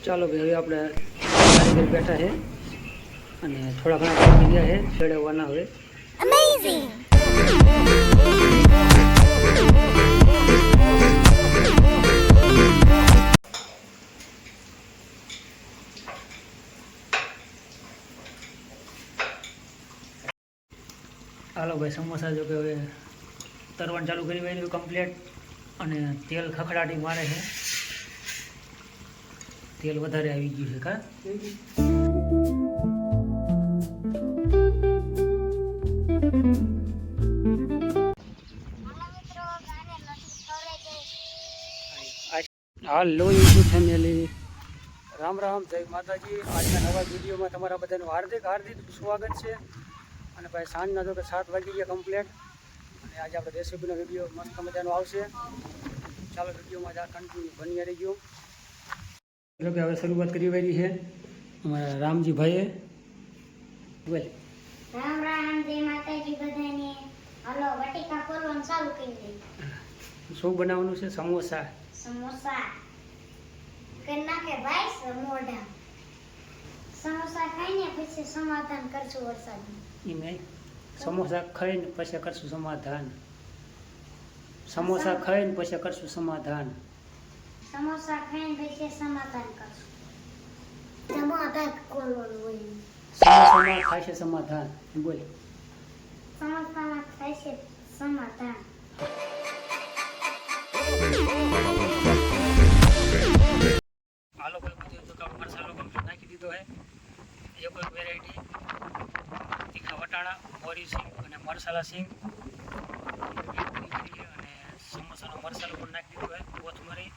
ચાલો ભાઈ, હવે આપણે કારીગર બેઠા છે અને થોડા ઘણા કામ ગયા છે છેડવવાના. હવે Amazing! હાલો ભાઈ, સમોસા જો કે હવે તરવાનું ચાલુ કરી વાળ્યું કમ્પ્લીટ અને તેલ ખખડાટી મારે છે. તેલ વધારે આવી ગયું છે કા. હાલો યુટ્યુબ ફેમિલી, રામ રામ, જય માતાજી. આજના નવા વિડીયોમાં તમારા બધાનું હાર્દિક હાર્દિક સ્વાગત છે. અને ભાઈ સાંજના જો કે 7 વાગી ગયા કમ્પ્લીટ અને આજે આપણે રેસીપીનો વિડીયો મસ્ત મજાનો આવશે. ચાલો વિડીયોમાં જ કન્ટિન્યુ બની રહી ગયો. જો કે હવે શરૂઆત કરી વાળી છે અમારા રામજી ભાઈએ. બોલ રામ રામ, જય માતાજી બધાને. હાલો બટેકા ફોલવાનું ચાલુ કરી દઈએ. શું બનાવવાનું છે? સમોસા. સમોસા કરી નાખે ભાઈ સમોઢા. સમોસા ખાઈને પછી સમાધાન કરશું વરસાદનું. એમ સમોસા ખાઈને પછી કરશું સમાધાન. સમોસા ખાઈને પછી કરશું સમાધાન. સમોસા ખાઈને પછી સમાધાન કરશું. સમાધાન કરવાનું હોય. સમોસામાં થાય છે સમાધાન. બોલ સમોસામાં થાય છે સમાધાન. હાલો કોઈ બધું તો કામ મસાલો કમ્પ્લીટ નાખી દીધો છે. એક એક વેરાયટી તીખા વટાણા, મોરી સિંગ અને મરસાલા સિંગ અને સમોસાનો મરસાલો પણ નાખી દીધો છે, કોથમરી.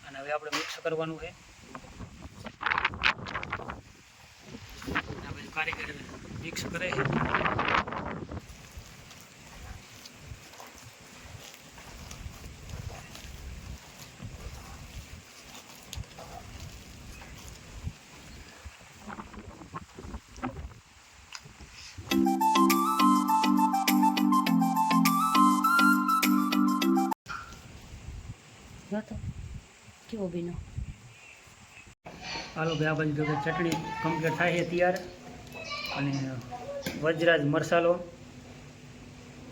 અને હવે આપણે મિક્સ કરવાનું છે. આ બધું કારીગર મિક્સ કરે છે. કેવો બીનો. હાલો ભાઈ, આ બાજુ જો કે ચટણી કમ્પ્લીટ થાય છે તૈયાર. અને વજરાજ મરસાલો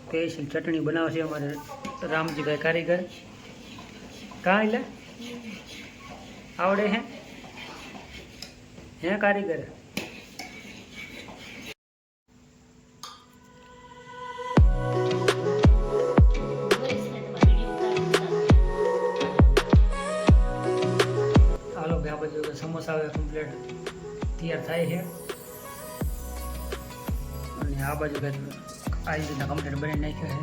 સ્પેશિયલ ચટણી બનાવે છે અમારે રામજીભાઈ કારીગર. કાં એટલે આવડે હે કારીગર? સમોસા હવે કમ્પ્લીટ તૈયાર થાય છે. અને આ બાજુ કંઈક આવી રીતના કમ્પ્લીટ બનાવી નાખ્યો છે.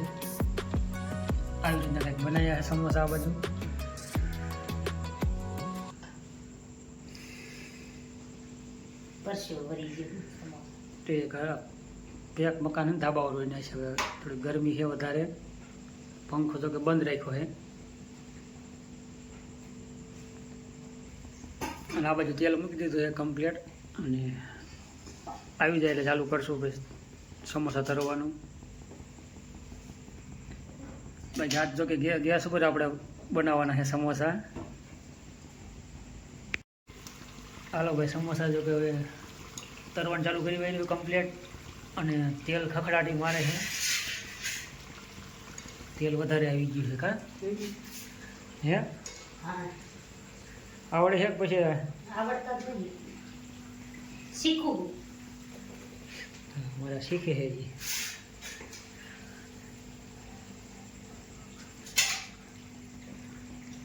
આવી રીતના કંઈક બનાવ્યા છે સમોસા આ બાજુ. તે પેક મકાન ધાબા રોઈ નાખે છે. હવે થોડી ગરમી છે વધારે, પંખો તો કે બંધ રાખ્યો છે. અને આ બાજુ તેલ મૂકી દીધું છે કમ્પ્લીટ. અને આવી જાય એટલે ચાલુ કરશું ભાઈ સમોસા તરવાનું. ભાઈ આજ જો કે ગેસ ઉપર આપણે બનાવવાના છે સમોસા. હાલો ભાઈ, સમોસા જો કે હવે તરવાનું ચાલુ કરી વાળ્યું કમ્પ્લીટ અને તેલ ખખડાટી મારે છે. તેલ વધારે આવી ગયું છે કા. હે આવડે છે પછી આવડતા જ નથી, શીખવું. મારા શીખે છે જી.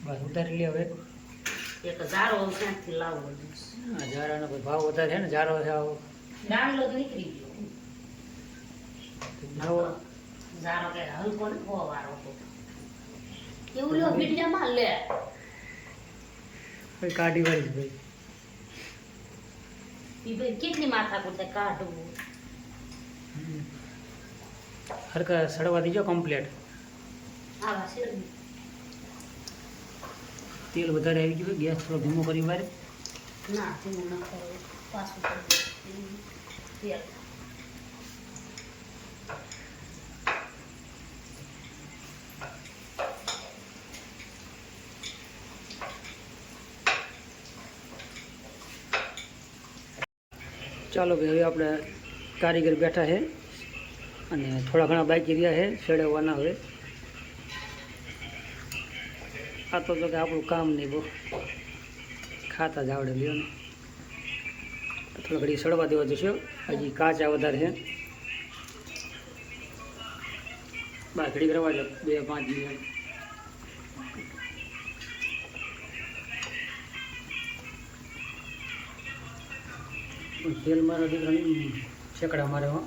બસ ઉતારી લે હવે. એક ઝારો ક્યાંથી લાવવો? હા, ઝારાનો ભાવ વધારે છે ને. ઝારો છે આવો નાનલો તો નીકળી ગયો. નવો ઝારો કે હલકો ને વારો એવું લો મીડિયામાં લે. ભાઈ કાઢી વાળી ભાઈ. ઈ ભાઈ કેટલી માથા કુટે કાઢવું. હરકા સડવા દીજો કમ્પ્લીટ. આવા છે તેલ વધારે આવી ગયું. ગેસ થોડો ધીમો કરી મારે. ના ધીમો ન કરો, પાછું કરી તેલ. ચાલો ભાઈ હવે આપણે કારીગર બેઠા છે અને થોડા ઘણા બાકી રહ્યા છે છેડવવાના. હવે આ તો કે આપણું કામ નહીં બહુ ખાતા જ આવડે લ્યો ને. થોડા ઘડી સડવા દેવા જશો, હજી કાચા વધારે છે. બસ ઘડી કરવા દો 2-5 મિનિટ. તેલ મારો દીકરાની શેકડા મારે હો.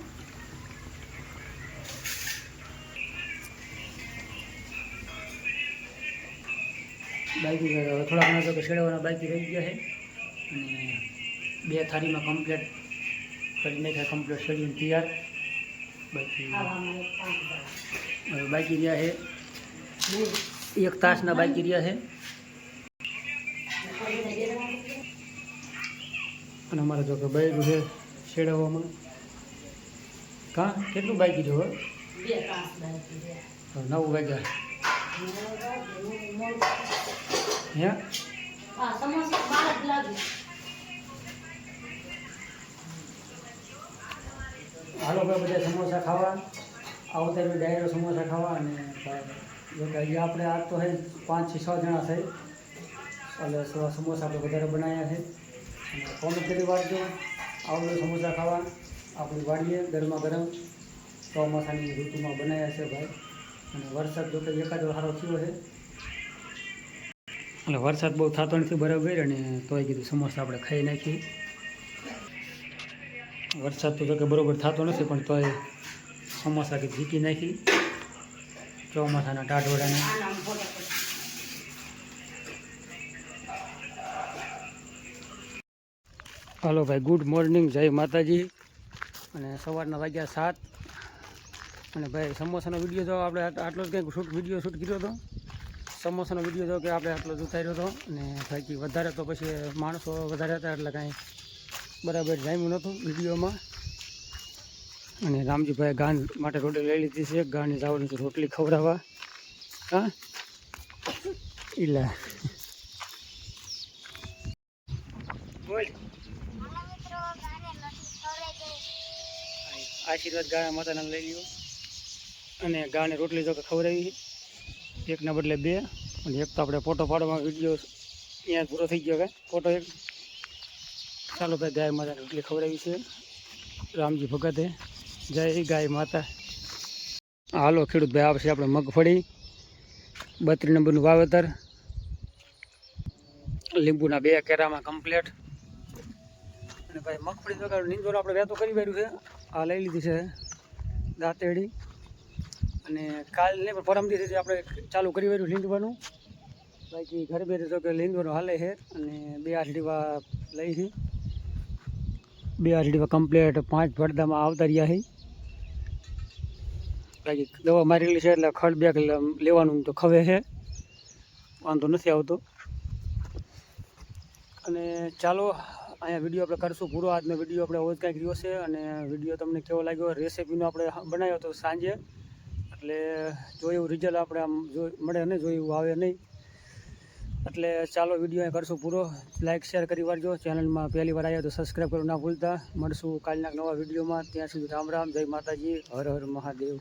બાકી થોડા ઘણા તો શેડવાના બાકી રહી ગયા છે અને 2 થાળીમાં કમ્પ્લીટ કરી નાખ્યા, કમ્પ્લીટ શેડીને તૈયાર. બાકી રહ્યા છે 1 તાસના બાકી રહ્યા છે. અને અમારે જો કે બૈરું છે શેડવવામાં. કાં કેટલું બાકી જો 9 વાગ્યા હે. હાલો ભાઈ બધા સમોસા ખાવા આવતા ડાયરો સમોસા ખાવા. અને જો કે હજી આપણે આ તો હે 5-6 જણા છે એટલે સમોસા આપણે વધારે બનાવ્યા છે. અને કોમેન્ટ કરી વાળજો આવડો સમોસા ખાવા આપણી વાડીએ ગરમા ગરમ ચોમાસાની ઋતુમાં બનાવ્યા છે ભાઈ. અને વરસાદ જો કે એકાદો સારો થયો છે એટલે વરસાદ બહુ થતો નથી બરાબર. અને તોય કીધું સમોસા આપણે ખાઈ નાખીએ. વરસાદ તો જો કે બરાબર થતો નથી પણ તોય સમોસા કે જીકી નાખી ચોમાસાના ટાઢોળાને. હાલો ભાઈ, ગુડ મોર્નિંગ, જય માતાજી. અને સવારના વાગ્યા 7. અને ભાઈ સમોસાનો વિડીયો તો આપણે આટલો જ કંઈક વિડીયો શૂટ કર્યો હતો. સમોસાનો વિડીયો તો કે આપણે આટલો જ ઉતાર્યો હતો. અને બાકી વધારે તો પછી માણસો વધારે હતા એટલે કાંઈ બરાબર જામ્યું નહોતું વિડીયોમાં. અને રામજીભાઈ ગાન માટે રોટલી લઈ લીધી છે. ગાની જવાની તો રોટલી ખવડાવવા. હા ઈલા બોલ. આશીર્વાદ ગાના માતાના લઈ લ્યો. અને ગાને રોટલી તો ખવડાવી, એકના બદલે 2. અને એક તો આપણે ફોટો પાડવામાં વિડીયો અહીંયા પૂરો થઈ ગયો. કાંઈ ફોટો એક. ચાલો ભાઈ, ગાય માતાને રોટલી ખવડાવી છે રામજી ભગતે. જય ગાય માતા. હાલો ખેડૂત ભાઈ, આવશે આપણે મગફળી 32 નંબરનું વાવેતર. લીંબુના 2 કેરામાં કમ્પ્લેટ. અને ભાઈ મગફળી તો નીંદોર આપણે વહેતો કરી વાળ્યું છે. આ લઈ લીધી છે દાંતેડી. અને કાલ નહીં પણ પરમ દિવસથી આપણે ચાલુ કરી વાળ્યું લીંદવાનું. બાકી ઘરે બેઠે તો કે લીંદવાનું હાલે છે. અને 2 આઠડીવા લઈ છે. 2 આઠડીવા કમ્પ્લેટ 5 પડદામાં આવતા રહ્યા છે. બાકી દવા મારેલી છે એટલે ખડ બેગ લેવાનું તો ખવે છે, વાંધો નથી આવતો. અને ચાલો અહીંયા વિડીયો આપણે કરશું પૂરો. આજનો વિડીયો આપણે રોજ કાંઈક રહ્યો છે. અને વિડીયો તમને કેવો લાગ્યો, રેસીપીનો આપણે બનાવ્યો હતો સાંજે, એટલે જોયું રિઝલ્ટ આપણે આમ મળે નહીં, જોયું આવે નહીં. એટલે ચાલો વિડીયો અહીં કરશું પૂરો. લાઇક શેર કરી વાળજો. ચેનલમાં પહેલી વાર આવ્યા તો સબસ્ક્રાઈબ કરવું ના ભૂલતા. મળશું કાલના નવા વિડીયોમાં. ત્યાં સુધી રામ રામ, જય માતાજી, હર હર મહાદેવ.